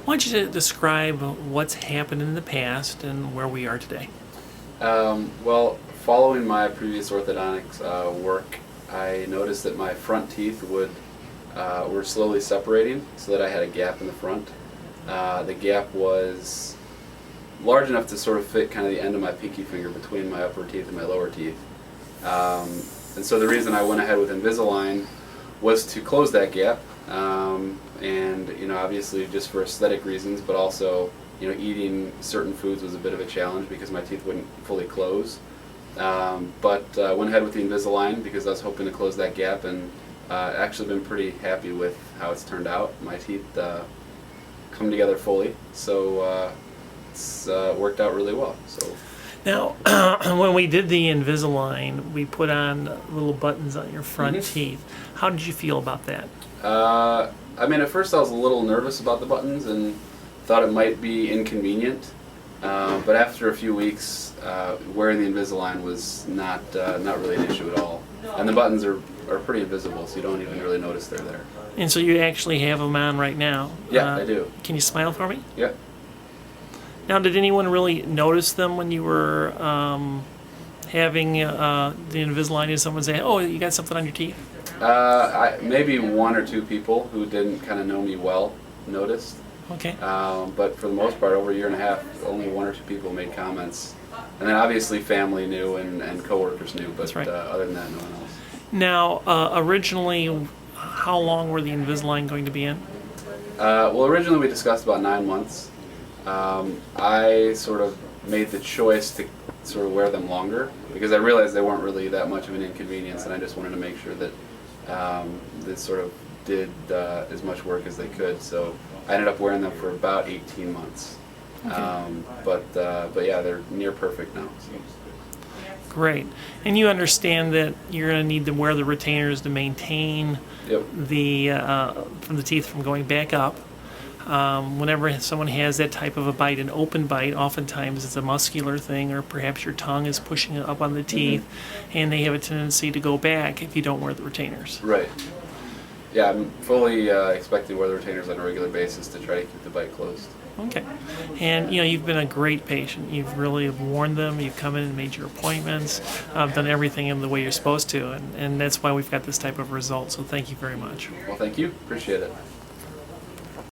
Why don't you describe what's happened in the past and where we are today? Well, following my previous orthodontics work, I noticed that my front teeth were slowly separating, so that I had a gap in the front. The gap was large enough to sort of fit kind of the end of my pinky finger between my upper teeth and my lower teeth. And so the reason I went ahead with Invisalign was to close that gap, and obviously just for aesthetic reasons, but also eating certain foods was a bit of a challenge because my teeth wouldn't fully close. But went ahead with the Invisalign because I was hoping to close that gap, and actually been pretty happy with how it's turned out. My teeth come together fully, so it's worked out really well. So. Now, when we did the Invisalign, we put on little buttons on your front teeth. How did you feel about that? I mean, at first I was a little nervous about the buttons and thought it might be inconvenient, but after a few weeks, wearing the Invisalign was not really an issue at all. And the buttons are pretty invisible, so you don't even really notice they're there. And so you actually have them on right now? Yeah, I do. Can you smile for me? Yeah. Now, did anyone really notice them when you were having the Invisalign? Did someone say, "Oh, you got something on your teeth"? Maybe one or two people who didn't kind of know me well noticed. Okay. But for the most part, over a year and a half, only one or two people made comments. And then obviously family knew and coworkers knew, but That's right. Other than that, no one else. Now, originally, how long were the Invisalign going to be in? Well, originally we discussed about 9 months. I sort of made the choice to sort of wear them longer because I realized they weren't really that much of an inconvenience, and I just wanted to make sure that they sort of did as much work as they could. So I ended up wearing them for about 18 months. Okay. But yeah, they're near perfect now. So. Great. And you understand that you're going to need to wear the retainers to maintain Yep. from the teeth from going back up. Whenever someone has that type of a bite, an open bite, oftentimes it's a muscular thing, or perhaps your tongue is pushing it up on the teeth, and they have a tendency to go back if you don't wear the retainers. Right. Yeah, I'm fully expecting to wear the retainers on a regular basis to try to keep the bite closed. Okay. And you've been a great patient. You've really worn them. You've come in and made your appointments. Done everything in the way you're supposed to, and that's why we've got this type of result. So thank you very much. Well, thank you. Appreciate it.